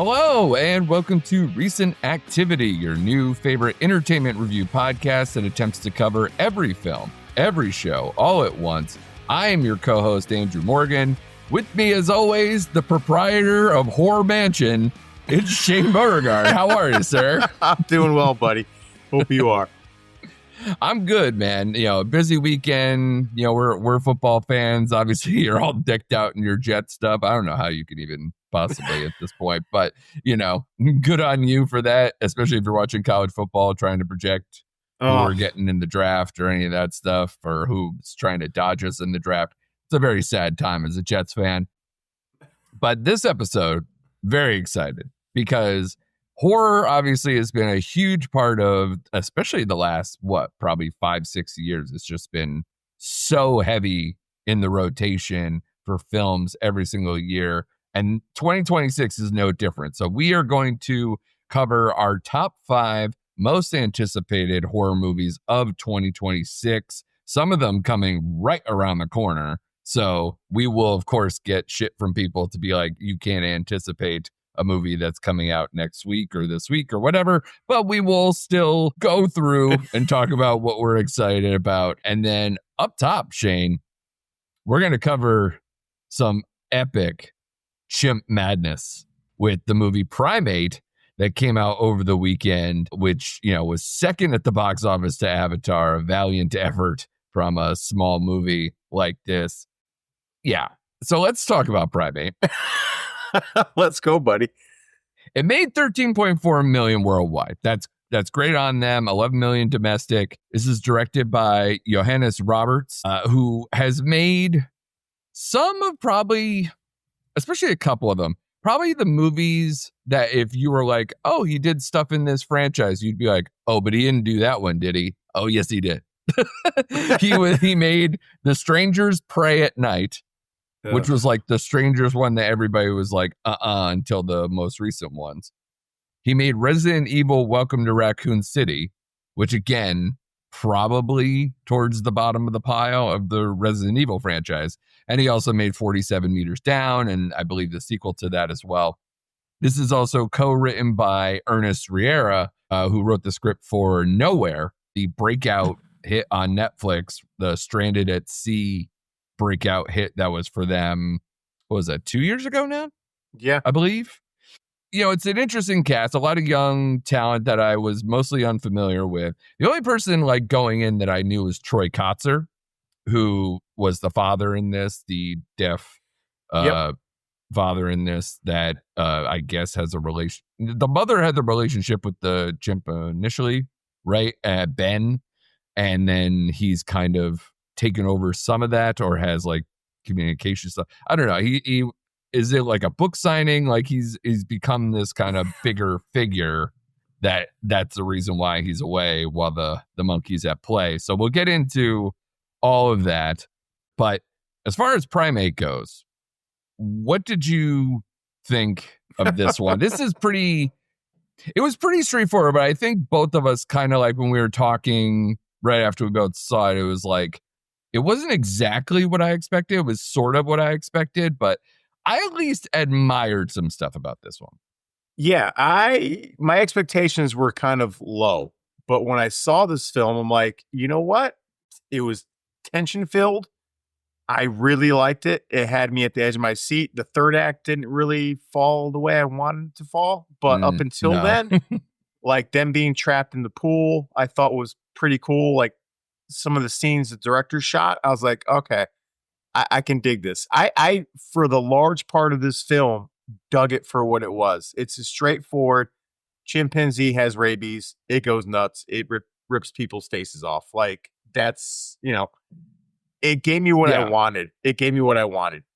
Hello, and welcome to Recent Activity, your new favorite entertainment review podcast that attempts to cover every film, every show, all at once. I am your co-host, Andrew Morgan. With me, as always, the proprietor of Horror Mansion, it's Shane Beauregard. How are you, sir? I'm doing well, buddy. Hope you are. I'm good, man. You know, busy weekend. You know, we're football fans. Obviously, you're all decked out in your Jet stuff. I don't know how you could even possibly at this point, but you know, good on you for that, especially if you're watching college football, trying to project who we're getting in the draft or any of that stuff, or who's trying to dodge us in the draft. It's a very sad time as a Jets fan. But this episode, very excited because horror obviously has been a huge part of, especially the last, probably 5-6 years. It's just been so heavy in the rotation for films every single year. And 2026 is no different. So we are going to cover our top 5 most anticipated horror movies of 2026, some of them coming right around the corner. So we will, of course, get shit from people to be like, you can't anticipate a movie that's coming out next week or this week or whatever, but we will still go through and talk about what we're excited about. And then up top, Shane, we're going to cover some epic chimp madness with the movie Primate that came out over the weekend, which, you know, was second at the box office to Avatar, a valiant effort from a small movie like this. Yeah. So let's talk about Primate. Let's go, buddy. It made 13.4 million worldwide. That's great on them. 11 million domestic. This is directed by Johannes Roberts, who has made some of probably, especially a couple of them, probably the movies that if you were like, oh, he did stuff in this franchise, you'd be like, oh, but he didn't do that one, did he? Oh, yes, he did. He made The Strangers Pray at Night, which was like the Strangers one that everybody was like, until the most recent ones. He made Resident Evil Welcome to Raccoon City, which again, probably towards the bottom of the pile of the Resident Evil franchise. And he also made 47 Meters Down, and I believe the sequel to that as well. This is also co-written by Ernest Riera, who wrote the script for Nowhere, the breakout hit on Netflix, the Stranded at Sea breakout hit that was for them. What was that, 2 years ago now? Yeah, I believe. You know, it's an interesting cast, a lot of young talent that I was mostly unfamiliar with. The only person like going in that I knew was Troy Kotzer, who was the father in this, the deaf father in this, that I guess has a relation. The mother had the relationship with the chimp initially, right? Ben. And then he's kind of taken over some of that, or has like communication stuff. I don't know. He is it like a book signing? Like he's become this kind of bigger figure that's the reason why he's away while the monkey's at play. So we'll get into all of that. But as far as Primate goes, what did you think of this one? It was pretty straightforward, but I think both of us kind of like when we were talking right after we both saw it, it was like, it wasn't exactly what I expected. It was sort of what I expected, but I at least admired some stuff about this one. Yeah, my expectations were kind of low, but when I saw this film, I'm like, you know what? It was tension filled. I really liked it. It had me at the edge of my seat. The third act didn't really fall the way I wanted it to fall, but up until then, like them being trapped in the pool, I thought was pretty cool. Like some of the scenes the director shot, I was like, okay, I can dig this. I for the large part of this film, dug it for what it was. It's a straightforward chimpanzee has rabies. It goes nuts. It rips people's faces off. Like that's, you know, it gave me what I wanted.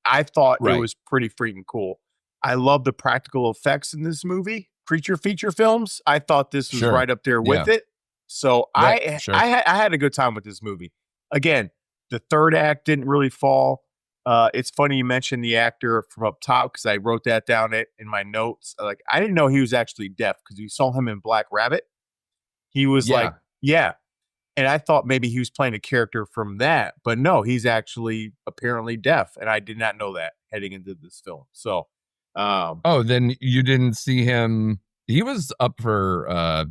I thought it was pretty freaking cool. I love the practical effects in this movie. Creature feature films. I thought this was right up there with it. So I had a good time with this movie. Again, the third act didn't really fall. It's funny you mentioned the actor from up top because I wrote that down in my notes. Like I didn't know he was actually deaf because you saw him in Black Rabbit. He was like, and I thought maybe he was playing a character from that, but no, he's actually apparently deaf, and I did not know that heading into this film. So Oh, then you didn't see him. He was up for,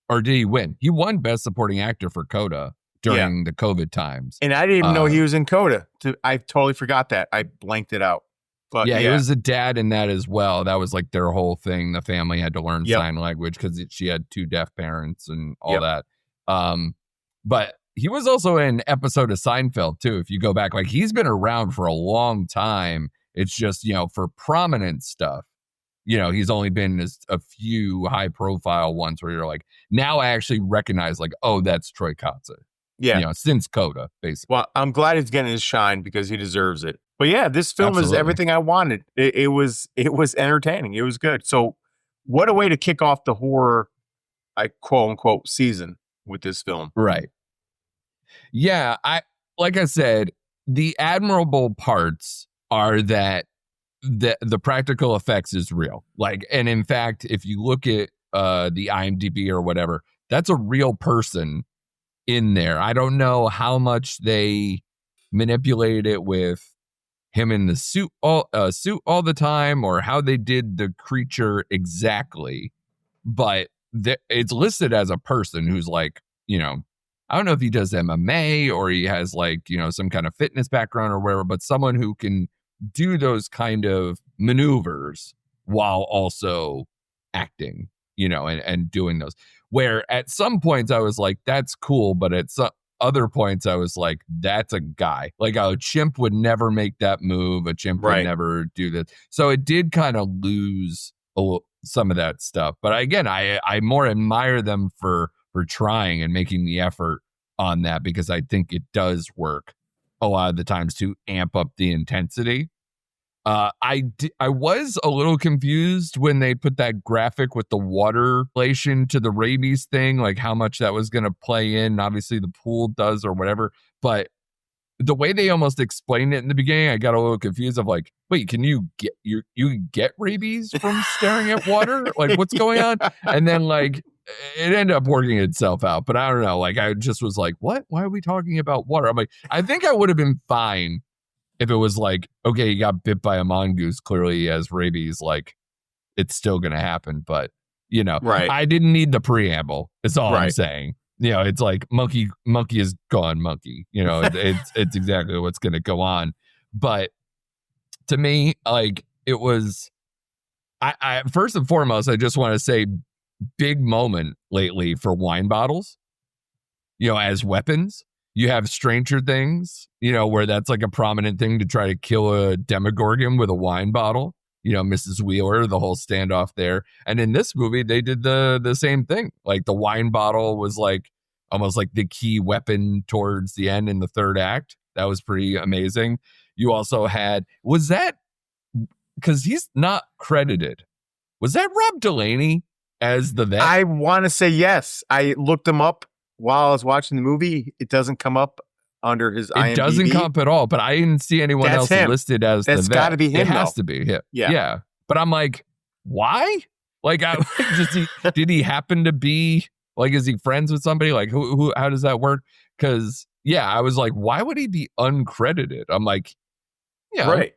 or did he win? He won Best Supporting Actor for Coda Yeah. during the COVID times. And I didn't even know he was in Coda. I totally forgot that. I blanked it out. But Yeah, he yeah. was a dad in that as well. That was like their whole thing. The family had to learn Yep. sign language because she had two deaf parents and all Yep. that. But he was also in an episode of Seinfeld too. If you go back, like he's been around for a long time. It's just, for prominent stuff, he's only been in a few high profile ones where you're like, now I actually recognize like, oh, that's Troy Kotze. Yeah. Since Coda, basically. Well, I'm glad he's getting his shine because he deserves it. But yeah, this film Absolutely. is everything I wanted. It was entertaining. It was good. So what a way to kick off the horror, quote unquote, season with this film. Right. Yeah, like I said, the admirable parts are that the practical effects is real. Like, and in fact, if you look at the IMDb or whatever, that's a real person in there. I don't know how much they manipulated it with him in the suit all the time, or how they did the creature exactly, but it's listed as a person who's like, I don't know if he does MMA or he has like, some kind of fitness background or whatever, but someone who can do those kind of maneuvers while also acting, and doing those. Where at some points I was like, that's cool, but at some other points I was like, that's a guy. Like a chimp would never make that move. A chimp would never do this. So it did kind of lose some of that stuff. But again, I more admire them for trying and making the effort on that, because I think it does work a lot of the times to amp up the intensity. I was a little confused when they put that graphic with the water relation to the rabies thing, like how much that was going to play in. Obviously the pool does or whatever, but the way they almost explained it in the beginning, I got a little confused of like, wait, can you get rabies from staring at water? Like what's going on? And then like it ended up working itself out, but I don't know. Like I just was like, what? Why are we talking about water? I'm like, I think I would have been fine if it was like, okay, he got bit by a mongoose, clearly he has rabies, like it's still going to happen. But, I didn't need the preamble. It's all I'm saying. It's like monkey is gone monkey. It's exactly what's going to go on. But to me, like it was, I first and foremost, I just want to say big moment lately for wine bottles, as weapons. You have Stranger Things, where that's like a prominent thing to try to kill a Demogorgon with a wine bottle. Mrs. Wheeler, the whole standoff there. And in this movie, they did the same thing. Like the wine bottle was like almost like the key weapon towards the end in the third act. That was pretty amazing. You also had, was that, because he's not credited, was that Rob Delaney as the vet? I want to say yes. I looked him up while I was watching the movie. It doesn't come up under his IMDb. It doesn't come up at all, but I didn't see anyone else listed as the vet. That's got to be him. It has to be him. Yeah. But I'm like, why? Like, did he happen to be, like, is he friends with somebody? Like, who how does that work? Because, I was like, why would he be uncredited? I'm like,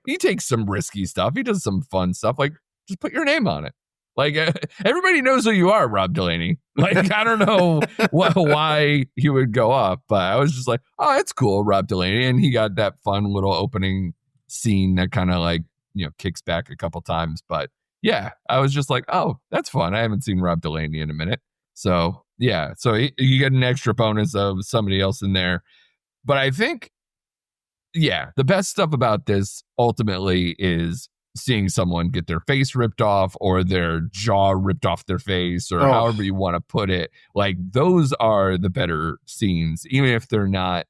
he takes some risky stuff. He does some fun stuff. Like, just put your name on it. Like everybody knows who you are, Rob Delaney. Like I don't know why he would go off, but I was just like, oh, that's cool, Rob Delaney, and he got that fun little opening scene that kind of like kicks back a couple times. But I was just like, oh, that's fun. I haven't seen Rob Delaney in a minute, so so you get an extra bonus of somebody else in there. But I think the best stuff about this ultimately is seeing someone get their face ripped off or their jaw ripped off their face or however you want to put it. Like those are the better scenes, even if they're not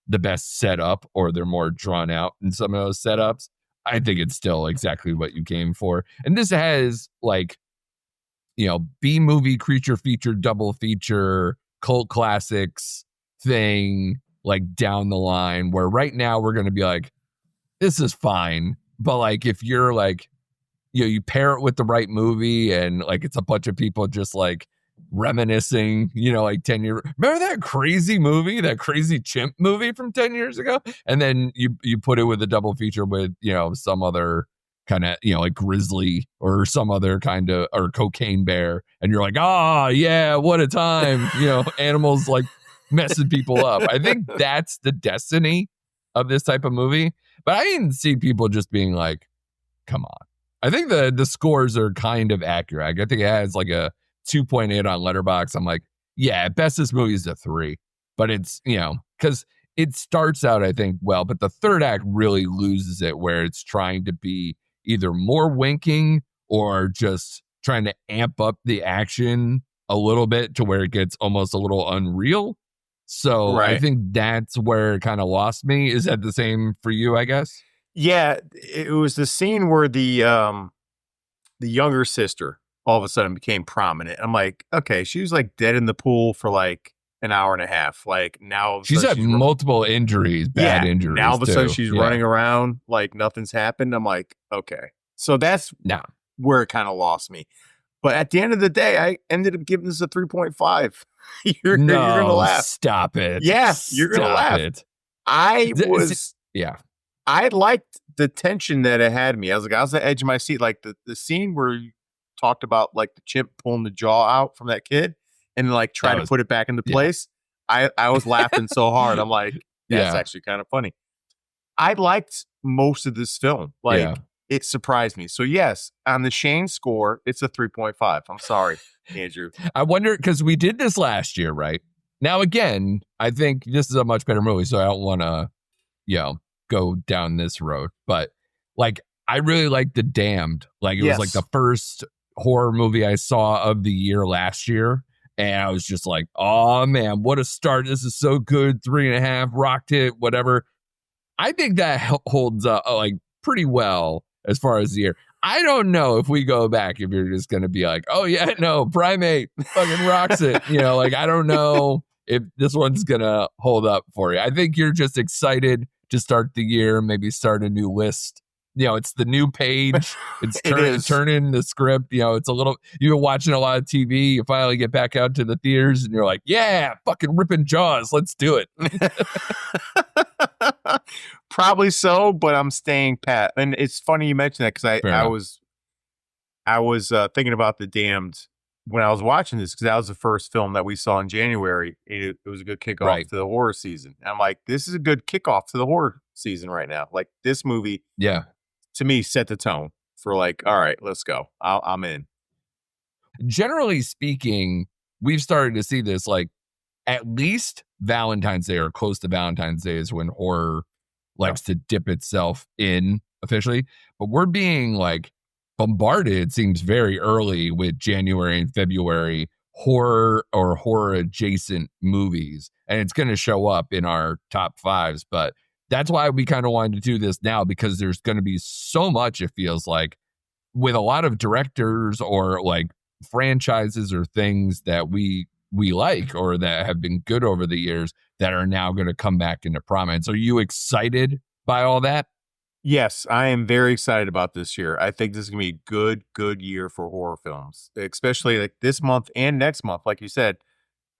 the best setup or they're more drawn out in some of those setups. I think it's still exactly what you came for. And this has like, B movie creature feature, double feature, cult classics thing like down the line, where right now we're going to be like, this is fine. But like, if you're like, you pair it with the right movie and like, it's a bunch of people just like reminiscing, like 10 years. Remember that crazy movie, that crazy chimp movie from 10 years ago? And then you put it with a double feature with, some other kind of, like Grizzly or some other kind of, or Cocaine Bear. And you're like, oh, yeah, what a time. Animals like messing people up. I think that's the destiny of this type of movie. But I didn't see people just being like, come on. I think the scores are kind of accurate. I think it has like a 2.8 on Letterboxd. I'm like, yeah, at best this movie is a 3. But it's, because it starts out, I think, well, but the third act really loses it, where it's trying to be either more winking or just trying to amp up the action a little bit to where it gets almost a little unreal. So I think that's where it kind of lost me. Is that the same for you, I guess? Yeah, it was the scene where the younger sister all of a sudden became prominent. I'm like, okay, she was like dead in the pool for like an hour and a half. Like now she's had multiple injuries, bad injuries. Now all of a sudden too. she's running around like nothing's happened. I'm like, okay. So that's where it kind of lost me. But at the end of the day, I ended up giving this a 3.5. You're gonna laugh. Stop it. Yeah, you're gonna laugh. I liked the tension that it had me. I was at the edge of my seat. Like the scene where you talked about like the chimp pulling the jaw out from that kid and like trying to put it back into place. I was laughing so hard. I'm like, that's actually kind of funny. I liked most of this film. Like it surprised me. So yes, on the Shane score, it's a 3.5. I'm sorry, Andrew. I wonder, because we did this last year, right? Now, again, I think this is a much better movie, so I don't want to, go down this road. But like, I really like The Damned. Like, it was like the first horror movie I saw of the year last year. And I was just like, oh man, what a start. This is so good. 3.5, rocked it, whatever. I think that holds up like pretty well as far as the year. I don't know if we go back, if you're just going to be like, oh yeah, no, Primate fucking rocks it. Like, I don't know if this one's going to hold up for you. I think you're just excited to start the year, maybe start a new list. It's the new page. It's turning the script. It's a little, you're watching a lot of TV. You finally get back out to the theaters and you're like, yeah, fucking ripping Jaws. Let's do it. Probably so, but I'm staying pat. And it's funny you mentioned that because I was thinking about The Damned when I was watching this, because that was the first film that we saw in January. It was a good kickoff to the horror season. And I'm like, this is a good kickoff to the horror season right now. Like, this movie, to me, set the tone for like, all right, let's go. I'm in. Generally speaking, we've started to see this, like, at least Valentine's Day or close to Valentine's Day is when horror likes to dip itself in officially. But we're being like bombarded, it seems, very early with January and February horror or horror adjacent movies. And it's going to show up in our top 5s. But that's why we kind of wanted to do this now, because there's going to be so much, it feels like, with a lot of directors or like franchises or things that we like or that have been good over the years that are now going to come back into prominence. Are you excited by all that? Yes, I am very excited about this year. I think this is going to be a good year for horror films, especially like this month and next month. Like you said,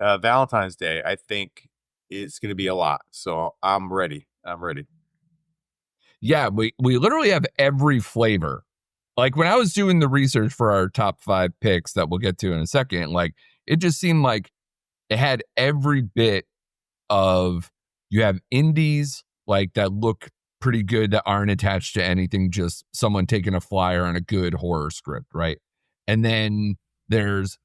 Valentine's Day, I think it's going to be a lot. So I'm ready. Yeah, we literally have every flavor. Like, when I was doing the research for our top 5 picks that we'll get to in a second, like, it just seemed like it had every bit of, you have indies like that look pretty good that aren't attached to anything, just someone taking a flyer on a good horror script, right? And then there's,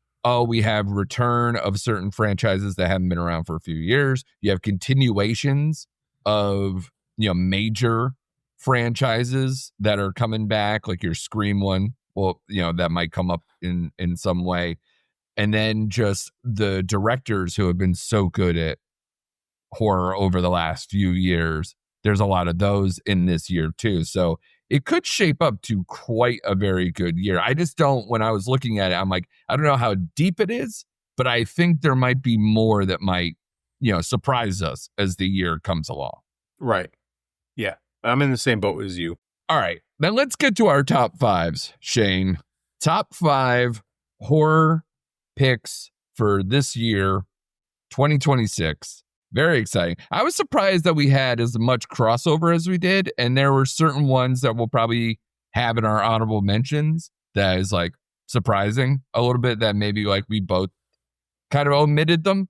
we have return of certain franchises that haven't been around for a few years. You have continuations of, major franchises that are coming back, like your Scream one. Well, that might come up in some way. And then just the directors who have been so good at horror over the last few years. There's a lot of those in this year too. So it could shape up to quite a very good year. I just don't, when I was looking at it, I'm like, I don't know how deep it is, but I think there might be more that might, surprise us as the year comes along. Right. Yeah. I'm in the same boat as you. All right. Then let's get to our top 5s, Shane. Top 5 horror picks for this year, 2026. Very exciting. I was surprised that we had as much crossover as we did, and there were certain ones that will probably have in our honorable mentions that is like surprising a little bit that maybe like we both kind of omitted them,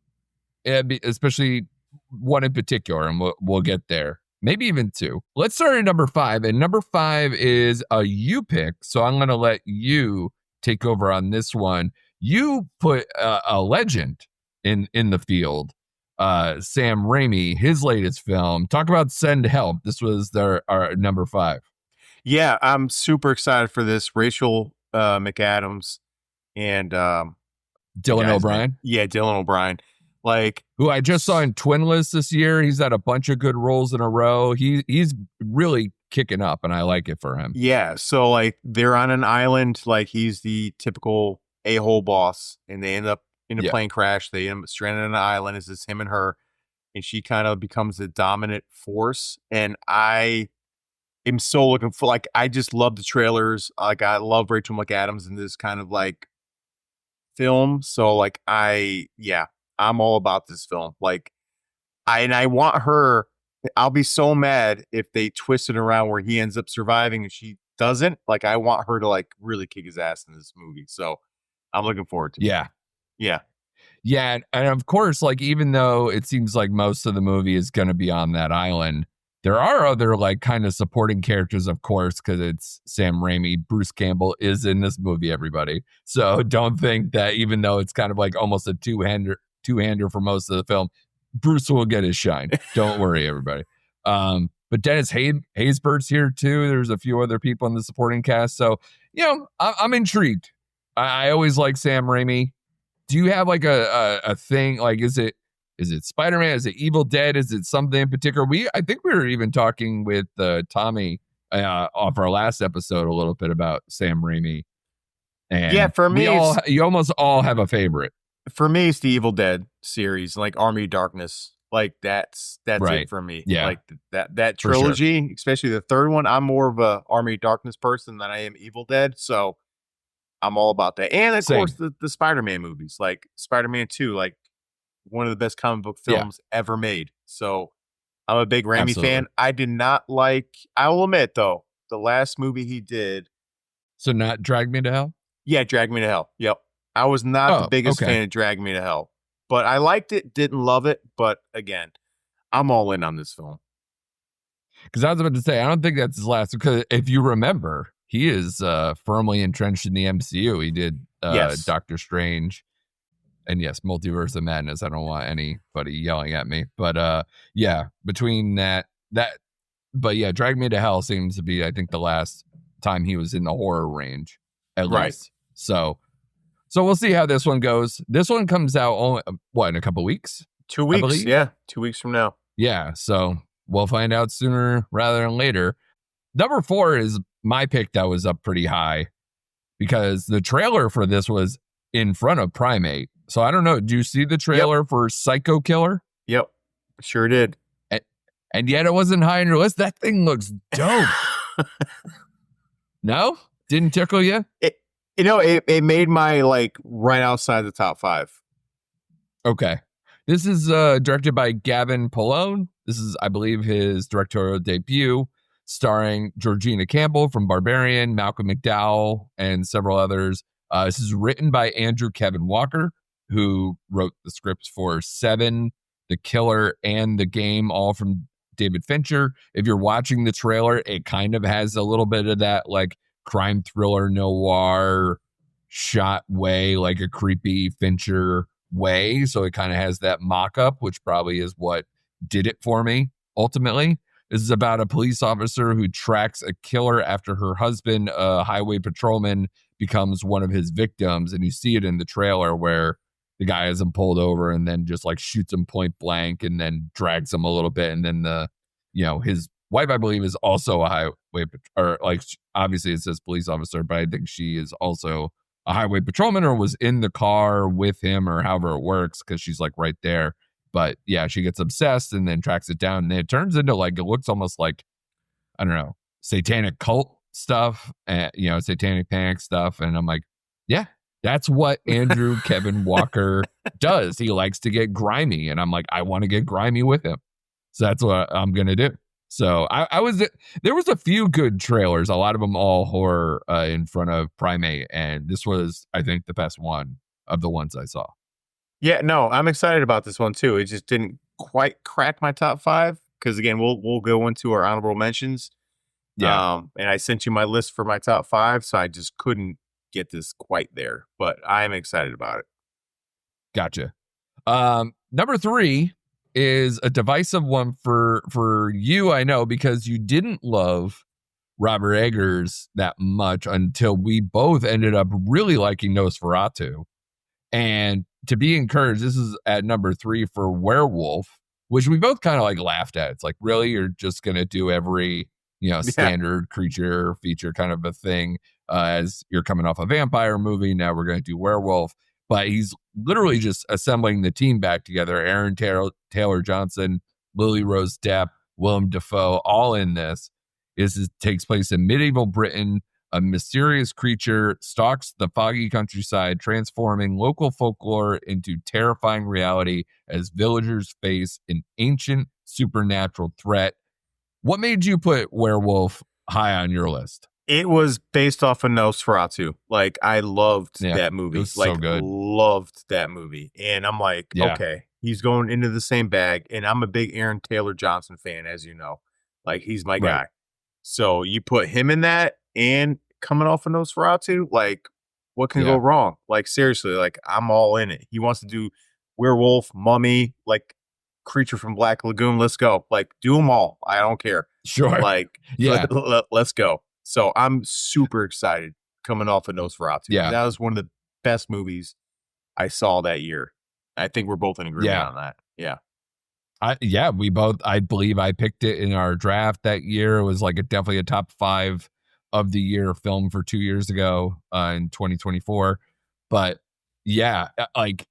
especially one in particular, and we'll get there. Maybe even two. Let's start at number 5, and number 5 is a you pick, so I'm going to let you take over on this one. You put a legend in the field, Sam Raimi, his latest film. Talk about Send Help. This was our number 5. Yeah, I'm super excited for this. Rachel McAdams and the Dylan guy's name. O'Brien. Yeah, Dylan O'Brien. Like, who I just saw in Twinless this year. He's had a bunch of good roles in a row. He's really kicking up, and I like it for him. Yeah, so like they're on an island, like he's the typical a-hole boss, and they end up in a plane crash. They end up stranded on an island. It's just him and her, and she kind of becomes the dominant force. And I am so looking for, like, I just love the trailers. Like, I love Rachel McAdams in this kind of like film. So like I'm all about this film. Like, I want her. I'll be so mad if they twist it around where he ends up surviving and she doesn't. Like, I want her to like really kick his ass in this movie. So I'm looking forward to it. Yeah. Yeah. Yeah. And of course, like, even though it seems like most of the movie is going to be on that island, there are other like kind of supporting characters, of course, because it's Sam Raimi. Bruce Campbell is in this movie, everybody. So don't think that even though it's kind of like almost a two-hander for most of the film, Bruce will get his shine. Don't worry, everybody. But Dennis Haysbert's here too. There's a few other people in the supporting cast. So, I'm intrigued. I always like Sam Raimi. Do you have like a thing? Like, is it Spider-Man? Is it Evil Dead? Is it something in particular? I think we were even talking with Tommy off our last episode a little bit about Sam Raimi. And yeah, for me, you almost all have a favorite. For me, it's the Evil Dead series, like Army of Darkness. Like that's right. It for me. Yeah. Like that trilogy, sure. Especially the third one. I'm more of a Army of Darkness person than I am Evil Dead. So I'm all about that. And of course the Spider-Man movies, like Spider-Man 2, like one of the best comic book films ever made. So I'm a big Raimi fan. I did not like, I will admit though, the last movie he did. So not Drag Me to Hell? Yeah, Drag Me to Hell. Yep. I was not the biggest fan of Drag Me to Hell, but I liked it, didn't love it. But again, I'm all in on this film. Because I was about to say, I don't think that's his last, because if you remember, he is firmly entrenched in the MCU. He did Doctor Strange and Multiverse of Madness. I don't want anybody yelling at me. But between that, but yeah, Drag Me to Hell seems to be, I think, the last time he was in the horror range, at least. So we'll see how this one goes. This one comes out, in a couple weeks? 2 weeks, yeah. 2 weeks from now. Yeah, so we'll find out sooner rather than later. Number 4 is my pick that was up pretty high because the trailer for this was in front of Primate. So I don't know. Do you see the trailer for Psycho Killer? Yep, sure did. And yet it wasn't high on your list. That thing looks dope. No? Didn't tickle you? It made my right outside the top 5. Okay. This is directed by Gavin Polone. This is, I believe, his directorial debut, starring Georgina Campbell from Barbarian, Malcolm McDowell, and several others. This is written by Andrew Kevin Walker, who wrote the scripts for Seven, The Killer, and The Game, all from David Fincher. If you're watching the trailer, it kind of has a little bit of that crime thriller noir shot way, like a creepy Fincher way. So it kind of has that mock-up, which probably is what did it for me ultimately. This is about a police officer who tracks a killer after her husband, a highway patrolman, becomes one of his victims. And you see it in the trailer where the guy has him pulled over and then just shoots him point blank and then drags him a little bit. And then his wife, I believe, is also a highway, or obviously it says police officer, but I think she is also a highway patrolman or was in the car with him or however it works because she's right there. But yeah, she gets obsessed and then tracks it down. And it turns into it looks almost like, I don't know, satanic cult stuff, and, satanic panic stuff. And I'm like, yeah, that's what Andrew Kevin Walker does. He likes to get grimy. And I'm like, I want to get grimy with him. So that's what I'm going to do. So I was there was a few good trailers, a lot of them all horror in front of Primate, and this was I think the best one of the ones I saw. Yeah, no, I'm excited about this one too. It just didn't quite crack my top 5 because again, we'll go into our honorable mentions. Yeah, And I sent you my list for my top 5, so I just couldn't get this quite there, but I am excited about it. gotcha. Number 3 is a divisive one for you, I know, because you didn't love Robert Eggers that much until we both ended up really liking Nosferatu. And to be encouraged, this is at number 3 for Werewolf, which we both kind of like laughed at. It's like, really, you're just gonna do every Yeah. standard creature feature kind of a thing as you're coming off a vampire movie. Now we're gonna do werewolf, but he's literally just assembling the team back together. Aaron Taylor Johnson, Lily Rose Depp, Willem Dafoe, all in this. This takes place in medieval Britain. A mysterious creature stalks the foggy countryside, transforming local folklore into terrifying reality as villagers face an ancient supernatural threat. What made you put Werewolf high on your list? It was based off of Nosferatu. Like, I loved Yeah, that it movie. was so Like, good. loved that movie. And I'm like, Yeah, okay, he's going into the same bag. And I'm a big Aaron Taylor Johnson fan, as you know. Like, he's my right. guy. So you put him in that and coming off of Nosferatu, like, what can go Yeah, wrong? Like, seriously, like, I'm all in it. He wants to do werewolf, mummy, like, creature from Black Lagoon. Let's go. Like, do them all. I don't care. sure. Like, Yeah, let's go. So I'm super excited coming off of Nosferatu because yeah, that was one of the best movies I saw that year. I think we're both in agreement yeah. on that. Yeah. We both, I believe I picked it in our draft that year. It was like definitely a top 5 of the year film for 2 years ago in 2024. But yeah, like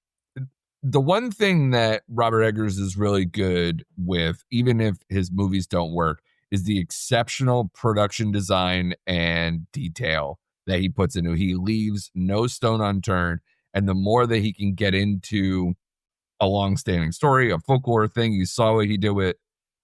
the one thing that Robert Eggers is really good with, even if his movies don't work, is the exceptional production design and detail that he puts into. He leaves no stone unturned. And the more that he can get into a long-standing story, a folklore thing. You saw what he did with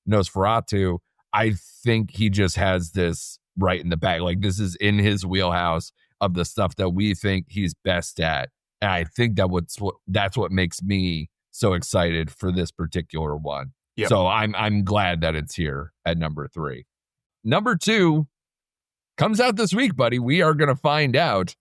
Nosferatu. I think he just has this right in the bag. Like this is in his wheelhouse of the stuff that we think he's best at. And I think that's what makes me so excited for this particular one. Yep. So I'm glad that it's here at number 3. Number 2 comes out this week, buddy. We are gonna find out.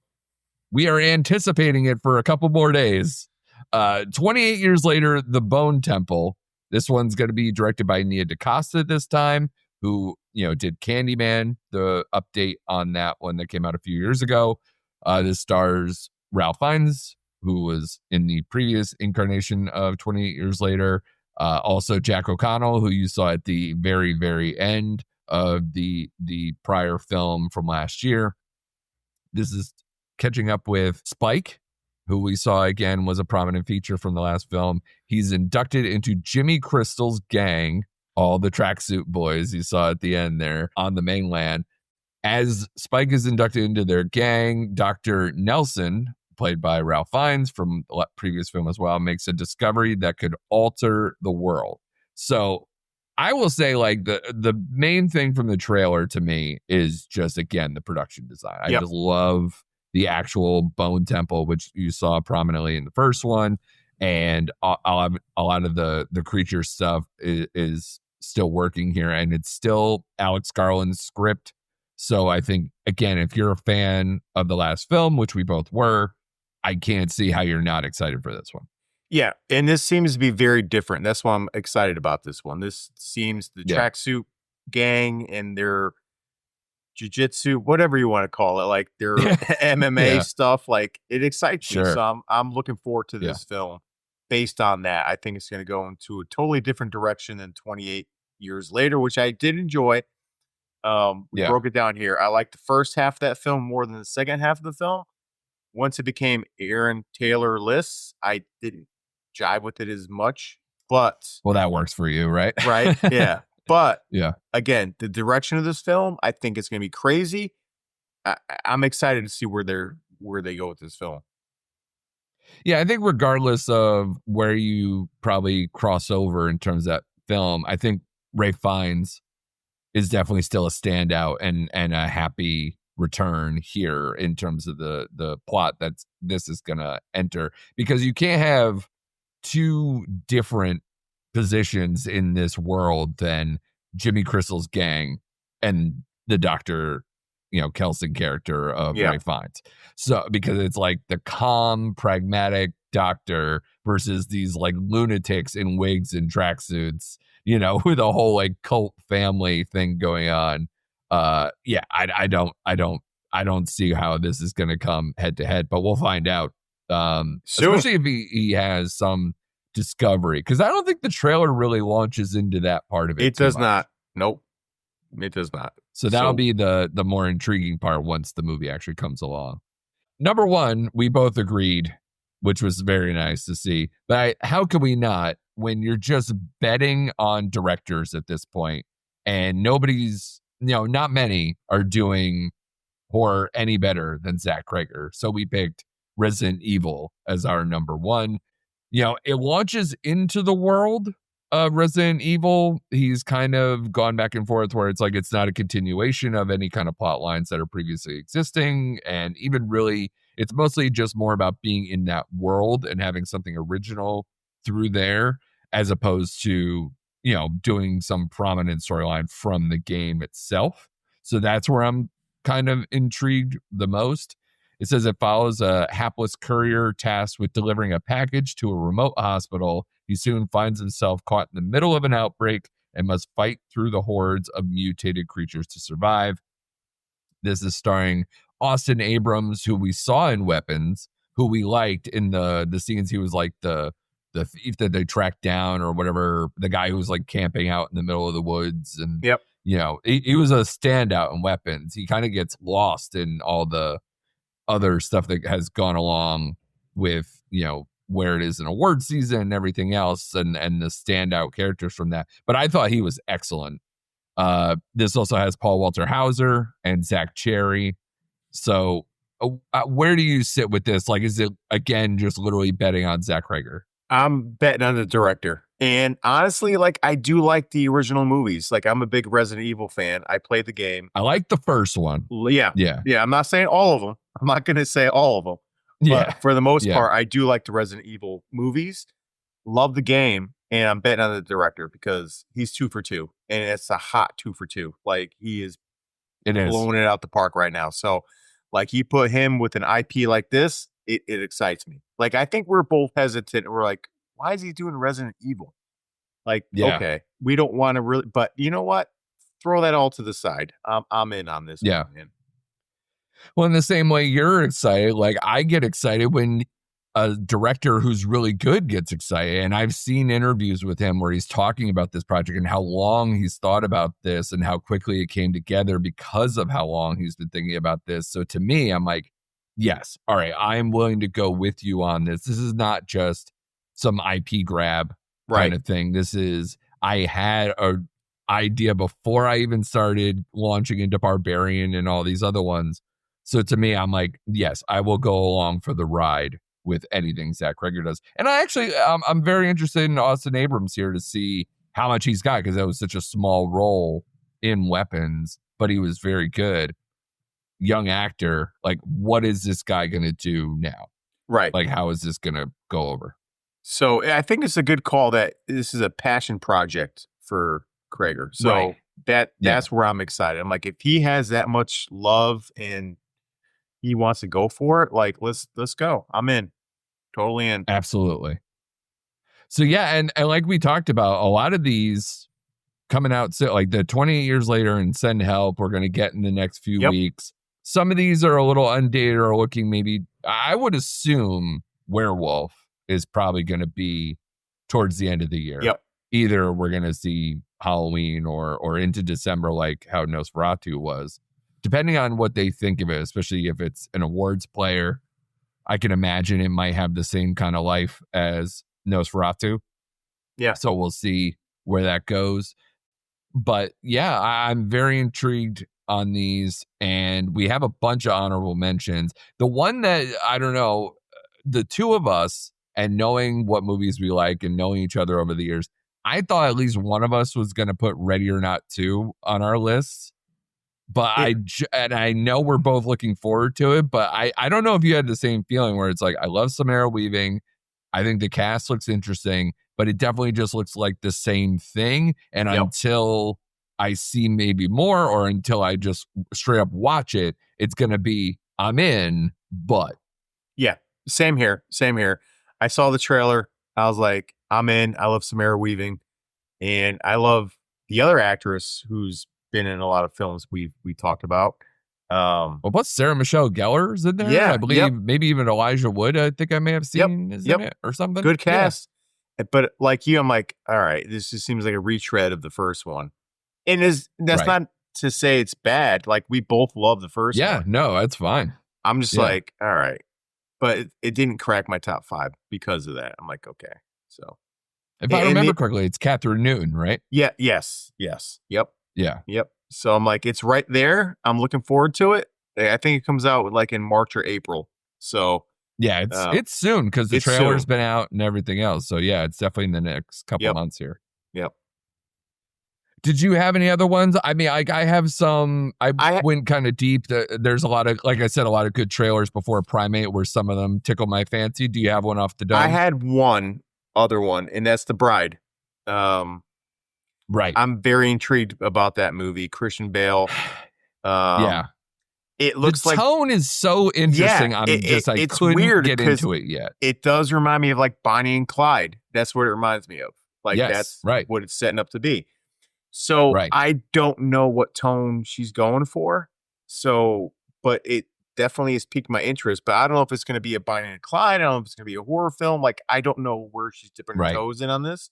We are anticipating it for a couple more days. 28 years later, The Bone Temple. This one's going to be directed by Nia DaCosta this time, who did Candyman, the update on that one that came out a few years ago. This stars Ralph Fiennes, who was in the previous incarnation of 28 years later. Also Jack O'Connell, who you saw at the very, very end of the prior film from last year. This is catching up with Spike, who we saw again was a prominent feature from the last film. He's inducted into Jimmy Crystal's gang, all the tracksuit boys you saw at the end there on the mainland. As Spike is inducted into their gang, Dr. Nelson, played by Ralph Fiennes from the previous film as well, makes a discovery that could alter the world. So I will say, like, the main thing from the trailer to me is just, again, the production design. I Yep. just love the actual Bone Temple, which you saw prominently in the first one. And a lot of the creature stuff is still working here. And it's still Alex Garland's script. So I think, again, if you're a fan of the last film, which we both were, I can't see how you're not excited for this one. Yeah. And this seems to be very different. That's why I'm excited about this one. This seems the Yeah. tracksuit gang and their jujitsu, whatever you want to call it, like their MMA Yeah. stuff. Like it excites me. Sure. So I'm looking forward to Yeah. this film based on that. I think it's going to go into a totally different direction than 28 years later, which I did enjoy. We Yeah. broke it down here. I liked the first half of that film more than the second half of the film. Once it became Aaron Taylor lists, I didn't jive with it as much. But Well, that works for you, right? right, yeah. But Yeah. again, the direction of this film, I think it's going to be crazy. I'm excited to see where they go with this film. Yeah, I think regardless of where you probably cross over in terms of that film, I think Ray Fiennes is definitely still a standout and a happy return here in terms of the plot that's this is gonna enter, because you can't have two different positions in this world than Jimmy Crystal's gang and the Dr. Kelson character of Yeah. Ray Fiennes. So because it's like the calm, pragmatic doctor versus these like lunatics in wigs and tracksuits, with a whole like cult family thing going on. Yeah, I don't see how this is gonna come head to head, but we'll find out. Soon. Especially if he has some discovery, because I don't think the trailer really launches into that part of it It too does much. not. Nope. It does not. So that'll be the more intriguing part once the movie actually comes along. Number one, we both agreed, which was very nice to see. But how can we not, when you're just betting on directors at this point, and not many are doing horror any better than Zach Krager. So we picked Resident Evil as our number one. It launches into the world of Resident Evil. He's kind of gone back and forth where it's like it's not a continuation of any kind of plot lines that are previously existing. And even really, it's mostly just more about being in that world and having something original through there, as opposed to, doing some prominent storyline from the game itself. So that's where I'm kind of intrigued the most. It says it follows a hapless courier tasked with delivering a package to a remote hospital. He soon finds himself caught in the middle of an outbreak and must fight through the hordes of mutated creatures to survive. This is starring Austin Abrams, who we saw in Weapons, who we liked in the scenes. He was like the thief that they tracked down or whatever, the guy who was like camping out in the middle of the woods. And, Yep. he was a standout in Weapons. He kind of gets lost in all the other stuff that has gone along with, where it is in award season and everything else, and the standout characters from that. But I thought he was excellent. This also has Paul Walter Hauser and Zach Cherry. So where do you sit with this? Like, is it, again, just literally betting on Zach Krager? I'm betting on the director. And honestly, like, I do like the original movies. Like, I'm a big Resident Evil fan. I played the game. I like the first one. Yeah. Yeah. Yeah. I'm not saying all of them. I'm not going to say all of them. Yeah. But for the most Yeah. part, I do like the Resident Evil movies. Love the game. And I'm betting on the director because he's 2 for 2. And it's a hot 2 for 2. Like, he is blowing it out the park right now. So, like, you put him with an IP like this, it excites me. Like, I think we're both hesitant. We're like, why is he doing Resident Evil? Like, Yeah. okay, we don't want to really, but you know what? Throw that all to the side. I'm in on this. Yeah. One, man. Well, in the same way you're excited, like I get excited when a director who's really good gets excited. And I've seen interviews with him where he's talking about this project and how long he's thought about this and how quickly it came together because of how long he's been thinking about this. So to me, I'm like, yes, all right, I'm willing to go with you on this. This is not just some IP grab kind of thing. This is, I had a idea before I even started launching into Barbarian and all these other ones. So to me, I'm like, yes, I will go along for the ride with anything Zach Krager does. And I actually, I'm very interested in Austin Abrams here to see how much he's got, because that was such a small role in Weapons, but he was very good. Young actor. Like, what is this guy going to do now? Right. Like, how is this going to go over? So I think it's a good call that this is a passion project for Krager. So that's where I'm excited. I'm like, if he has that much love and he wants to go for it, like, let's go. I'm in. Totally in. Absolutely. So yeah, and like we talked about, a lot of these coming out, so like the 28 years later and Send Help, we're going to get in the next few weeks. Some of these are a little undated or looking, maybe, I would assume Werewolf is probably going to be towards the end of the year. Yep. Either we're going to see Halloween or into December, like how Nosferatu was, depending on what they think of it, especially if it's an awards player. I can imagine it might have the same kind of life as Nosferatu. Yeah. So we'll see where that goes. But yeah, I'm very intrigued on these, and we have a bunch of honorable mentions. The one that, I don't know, the two of us, and knowing what movies we like and knowing each other over the years, I thought at least one of us was going to put Ready or Not 2 on our list. But It, and I know we're both looking forward to it, but I don't know if you had the same feeling where it's like, I love Samara Weaving. I think the cast looks interesting, but it definitely just looks like the same thing. And yep. until I see maybe more, or until I just straight up watch it, it's going to be, I'm in, but. Yeah, same here. Same here. I saw the trailer. I was like, I'm in. I love Samara Weaving. And I love the other actress who's been in a lot of films we talked about. Well, plus Sarah Michelle Gellar's in there. I Yeah, believe yep, maybe even Elijah Wood, I think I may have yep, seen is in yep. it or something. Good Yeah. cast. But like you, I'm like, all right, this just seems like a retread of the first one. And that's Right. not to say it's bad. Like, we both love the first Yeah, one. no, that's fine. I'm just Yeah. like, all right. But it didn't crack my top 5 because of that. I'm like, okay. So If I remember correctly, it's Catherine Newton, right? yeah, yes. Yep. Yeah. Yep. So I'm like, it's right there. I'm looking forward to it. I think it comes out like in March or April. So Yeah, it's soon because the trailer's soon. been out and everything else. So yeah, it's definitely in the next couple months here. Yep. Did you have any other ones? I mean, I have some. I went kind of deep. There's a lot of, like I said, a lot of good trailers before Primate where some of them tickle my fancy. Do you have one off the dome? I had one other one, and that's The Bride. Right. I'm very intrigued about that movie. Christian Bale. Yeah. It looks the tone is so interesting. Yeah, I it's couldn't weird get into it yet. It does remind me of like Bonnie and Clyde. That's what it reminds me of. Like, yes, that's right. what it's setting up to be. So I don't know what tone she's going for. So, but it definitely has piqued my interest. But I don't know if it's going to be a Bonnie and Clyde. I don't know if it's going to be a horror film. Like, I don't know where she's dipping her toes in on this.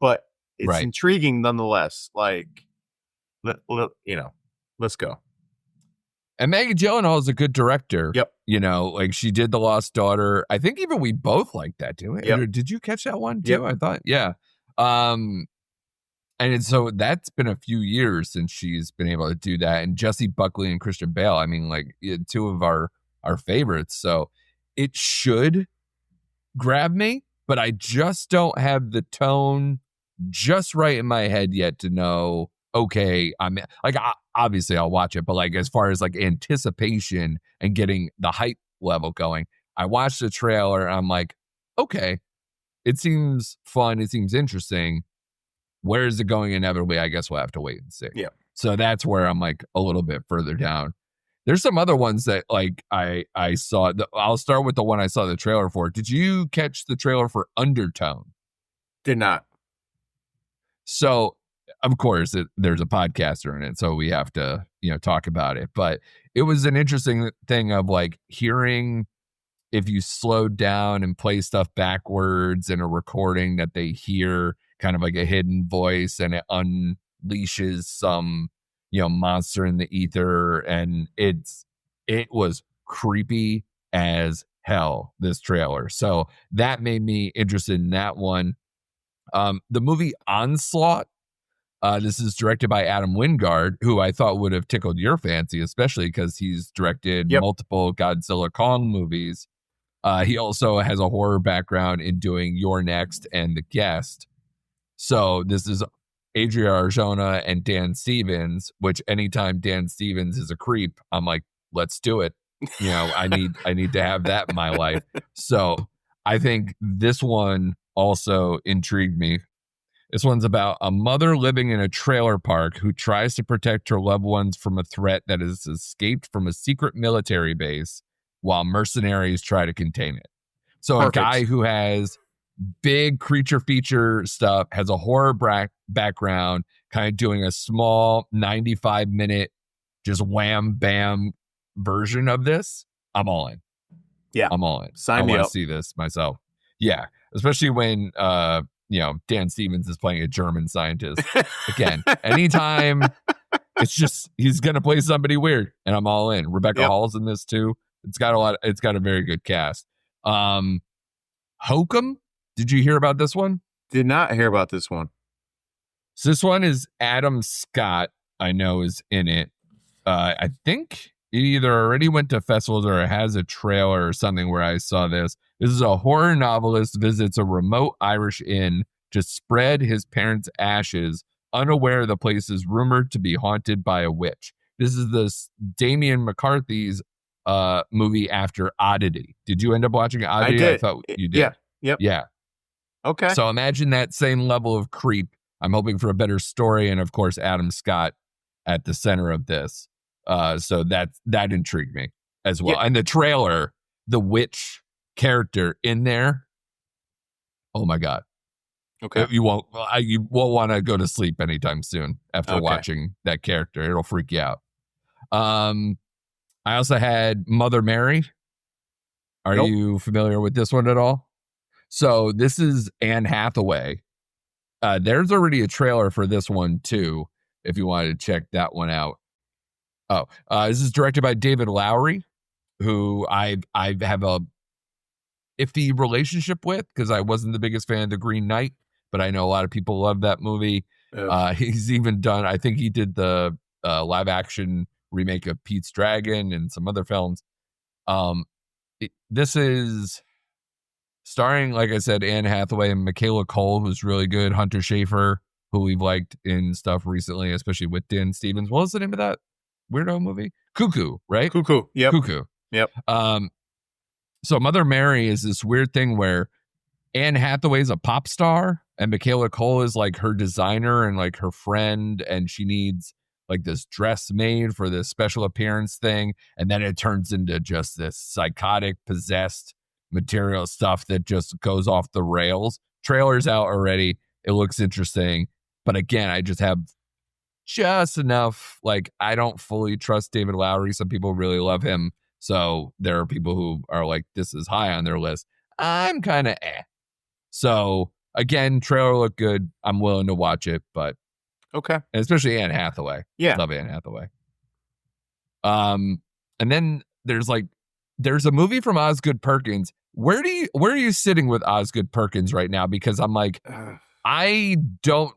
But it's intriguing nonetheless. Like, let's go. And Maggie Gyllenhaal is a good director. Yep. You know, like she did The Lost Daughter. I think even we both liked that, didn't we? Yep. Did you catch that one too? Yep. I thought, yeah. And so that's been a few years since she's been able to do that. And Jessie Buckley and Christian Bale, I mean, like two of our favorites. So it should grab me, but I just don't have the tone just right in my head yet to know, okay, I'm like, obviously I'll watch it, but like as far as like anticipation and getting the hype level going, I watched the trailer and I'm like, okay, it seems fun. It seems interesting. Where is it going inevitably? I guess we'll have to wait and see. Yeah. So that's where I'm like a little bit further down. There's some other ones that like I saw. I'll start with the one I saw the trailer for. Did you catch the trailer for Undertone? Did not. So, of course, there's a podcaster in it, so we have to, talk about it. But it was an interesting thing of like hearing if you slowed down and play stuff backwards in a recording that they hear kind of like a hidden voice and it unleashes some, monster in the ether. And it was creepy as hell, this trailer. So that made me interested in that one. The movie Onslaught, this is directed by Adam Wingard, who I thought would have tickled your fancy, especially because he's directed multiple Godzilla Kong movies. He also has a horror background in doing You're Next and The Guest. So this is Adria Arjona and Dan Stevens, which anytime Dan Stevens is a creep, I'm like, let's do it. I need to have that in my life. So I think this one also intrigued me. This one's about a mother living in a trailer park who tries to protect her loved ones from a threat that has escaped from a secret military base while mercenaries try to contain it. So a guy who has big creature feature stuff, has a horror background, kind of doing a small 95-minute just wham bam version of this. I'm all in. Yeah. I'm all in. Sign me up. I want to see this myself. Yeah. Especially when Dan Stevens is playing a German scientist. Again, anytime it's just he's gonna play somebody weird, and I'm all in. Rebecca Hall's in this too. It's got a very good cast. Hokum, did you hear about this one? Did not hear about this one. So this one is Adam Scott, I know, is in it. I think it either already went to festivals or it has a trailer or something where I saw this. This is a horror novelist visits a remote Irish inn to spread his parents' ashes, unaware the place is rumored to be haunted by a witch. This is this Damian McCarthy's movie after Oddity. Did you end up watching I Oddity? I did. thought you Yeah. did. Yep. Yeah. Okay. So imagine that same level of creep. I'm hoping for a better story, and of course, Adam Scott at the center of this. So that intrigued me as well. Yeah. And the trailer, the witch character in there. Oh my god! Okay. You won't want to go to sleep anytime soon after Okay. watching that character. It'll freak you out. I also had Mother Mary. Are Nope. you familiar with this one at all? So this is Anne Hathaway. There's already a trailer for this one too, if you wanted to check that one out. Oh, this is directed by David Lowery, who I have a iffy relationship with because I wasn't the biggest fan of The Green Knight, but I know a lot of people love that movie. He's even done, I think he did the live action remake of Pete's Dragon and some other films. This is starring, like I said, Anne Hathaway and Michaela Cole, who's really good. Hunter Schafer, who we've liked in stuff recently, especially with Dan Stevens. What was the name of that weirdo movie? Cuckoo, right? Cuckoo. Yep. Cuckoo. Yep. So Mother Mary is this weird thing where Anne Hathaway's a pop star and Michaela Cole is like her designer and like her friend, and she needs like this dress made for this special appearance thing. And then it turns into just this psychotic, possessed material stuff that just goes off the rails. Trailer's out already. It looks interesting. But again, I just have just enough. Like, I don't fully trust David Lowery. Some people really love him. So there are people who are like, this is high on their list. I'm kind of eh. So again, trailer looked good. I'm willing to watch it, but okay. And especially Anne Hathaway. Yeah. Love Anne Hathaway. And then there's a movie from Osgood Perkins. Where are you sitting with Osgood Perkins right now? Because I'm like, I don't.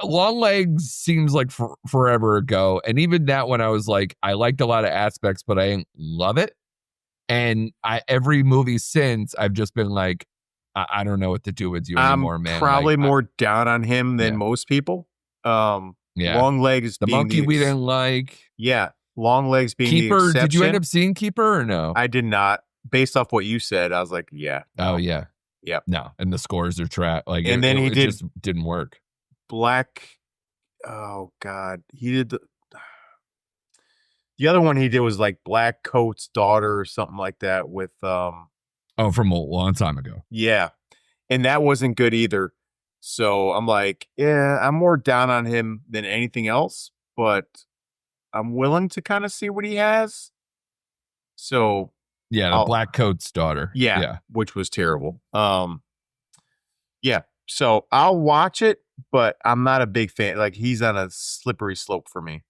Long Legs seems like forever ago, and even that one, I was like, I liked a lot of aspects, but I didn't love it. And every movie since, I've just been like, I don't know what to do with you anymore, man. Probably more down on him than most people. Long Legs, the being monkey we didn't like. Yeah, Long Legs being Keeper. the exception. Did you end up seeing Keeper or no? I did not. Based off what you said, I was like, yeah. No. Oh yeah. Yep. No, and the scores are like, and then it just didn't work. Black. Oh God, he did the other one he did was like Black Coat's Daughter or something like that with from a long time ago. Yeah, and that wasn't good either. So I'm like, yeah, I'm more down on him than anything else, but I'm willing to kind of see what he has. So yeah, the Black Coat's Daughter. Yeah, which was terrible. Yeah, so I'll watch it, but I'm not a big fan. Like, he's on a slippery slope for me.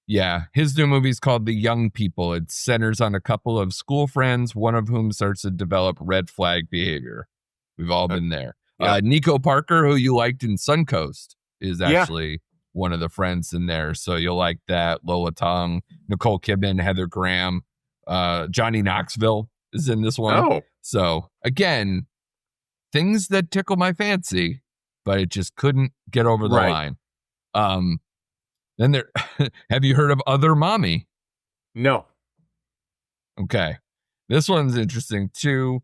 Yeah, his new movie's called The Young People. It centers on a couple of school friends, one of whom starts to develop red flag behavior. We've all been there. Yeah. Nico Parker, who you liked in Suncoast, is actually one of the friends in there. So you'll like that. Lola Tong, Nicole Kidman, Heather Graham, Johnny Knoxville is in this one. Oh. So again, things that tickle my fancy, but it just couldn't get over the line. Then there, have you heard of Other Mommy? No. Okay. This one's interesting too.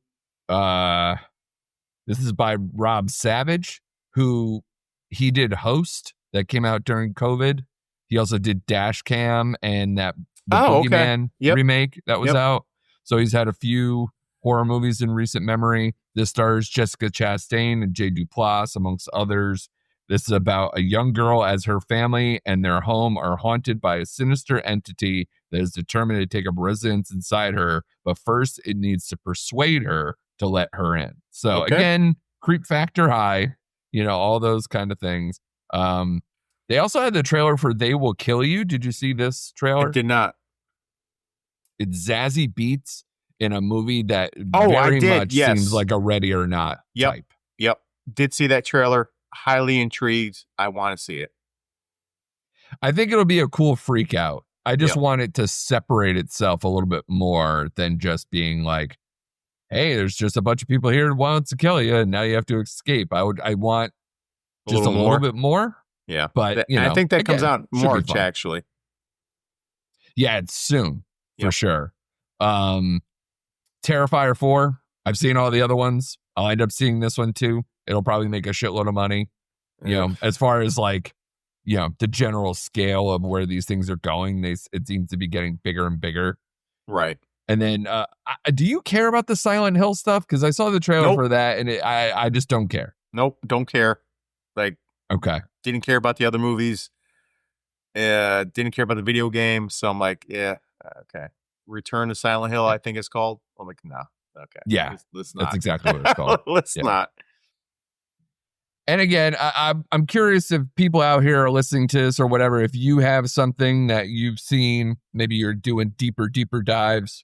This is by Rob Savage, who he did Host that came out during COVID. He also did Dash Cam and the Boogeyman remake that was out. So he's had a few horror movies in recent memory. This stars Jessica Chastain and Jay Duplass, amongst others. This is about a young girl as her family and their home are haunted by a sinister entity that is determined to take up residence inside her. But first, it needs to persuade her to let her in. So again, creep factor high, all those kind of things. They also had the trailer for They Will Kill You. Did you see this trailer? I did not. It's Zazie Beetz in a movie that very much seems like a Ready or Not type. Yep. Did see that trailer. Highly intrigued. I want to see it. I think it'll be a cool freak out. I just want it to separate itself a little bit more than just being like, hey, there's just a bunch of people here who wants to kill you, and now you have to escape. I want just a little bit more. Yeah. But, I think that comes out in March, fun. actually. Yeah, it's soon for sure. Terrifier 4, I've seen all the other ones. I'll end up seeing this one too. It'll probably make a shitload of money. You know, as far as like, you know, the general scale of where these things are going, it seems to be getting bigger and bigger. Right. And then, do you care about the Silent Hill stuff? Because I saw the trailer for that, and I just don't care. Nope, don't care. Like, okay, didn't care about the other movies. Didn't care about the video game. So I'm like, yeah, okay. Return to Silent Hill, I think it's called. I'm like, no, okay. Yeah, let's not. That's exactly what it's called. Let's not. And again, I'm curious if people out here are listening to this or whatever, if you have something that you've seen, maybe you're doing deeper dives,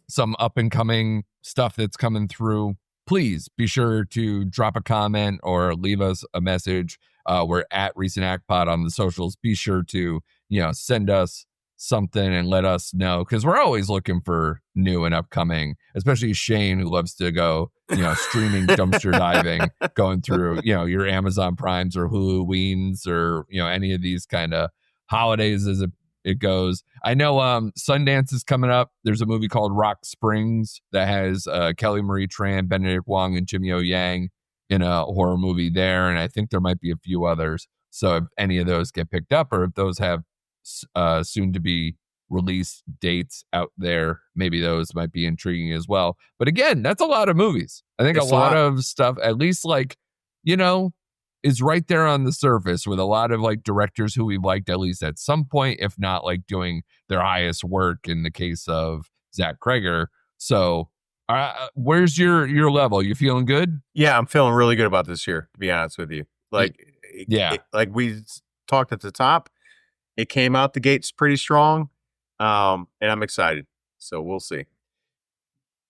some up and coming stuff that's coming through, please be sure to drop a comment or leave us a message. We're at Recent Act Pod on the socials. Be sure to, you know, send us something and let us know, because we're always looking for new and upcoming, especially Shane, who loves to go, you know, streaming dumpster diving, going through, you know, your Amazon Primes or Hulu Weens or, you know, any of these kind of holidays as it goes. I know Sundance is coming up. There's a movie called Rock Springs that has Kelly Marie Tran, Benedict Wong, and Jimmy O Yang in a horror movie there, and I think there might be a few others. So if any of those get picked up, or if those have soon to be release dates out there, maybe those might be intriguing as well. But again, that's a lot of movies. I think a lot of stuff, at least like, you know, is right there on the surface with a lot of like directors who we've liked at least at some point, if not like doing their highest work in the case of Zach Kreger. So where's your level? You feeling good? Yeah, I'm feeling really good about this year, to be honest with you. Like, like we talked at the top, it came out the gates pretty strong, and I'm excited. So we'll see.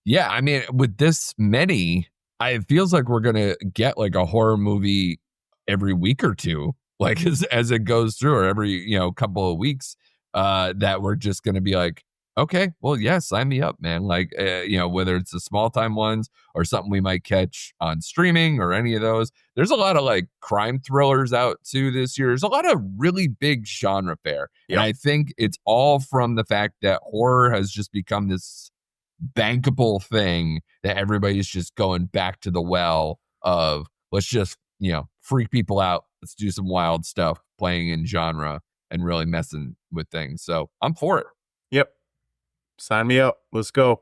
Yeah, I mean, with this many, it feels like we're gonna get like a horror movie every week or two, like as it goes through, or every, you know, couple of weeks, that we're just gonna be like, okay, well, yeah, sign me up, man. Like, you know, whether it's the small time ones or something we might catch on streaming or any of those. There's a lot of like crime thrillers out too this year. There's a lot of really big genre fare. Yep. And I think it's all from the fact that horror has just become this bankable thing that everybody's just going back to the well of, let's just, you know, freak people out. Let's do some wild stuff playing in genre and really messing with things. So I'm for it. Yep. Sign me up. Let's go.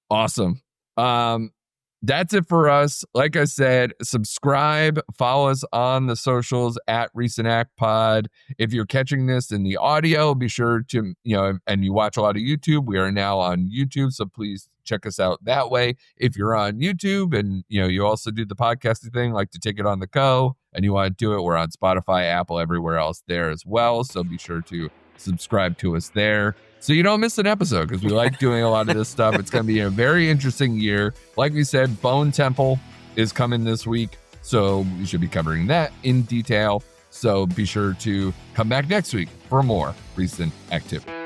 Awesome. That's it for us. Like I said, subscribe, follow us on the socials at Recent Act Pod. If you're catching this in the audio, be sure to, you know, and you watch a lot of YouTube, we are now on YouTube, so please check us out that way. If you're on YouTube and, you know, you also do the podcasting thing, like to take it on the go, and you want to do it, we're on Spotify, Apple, everywhere else there as well. So be sure to subscribe to us there so you don't miss an episode, because we like doing a lot of this stuff. It's going to be a very interesting year. Like we said, Bone Temple is coming this week, so we should be covering that in detail. So be sure to come back next week for more recent activity.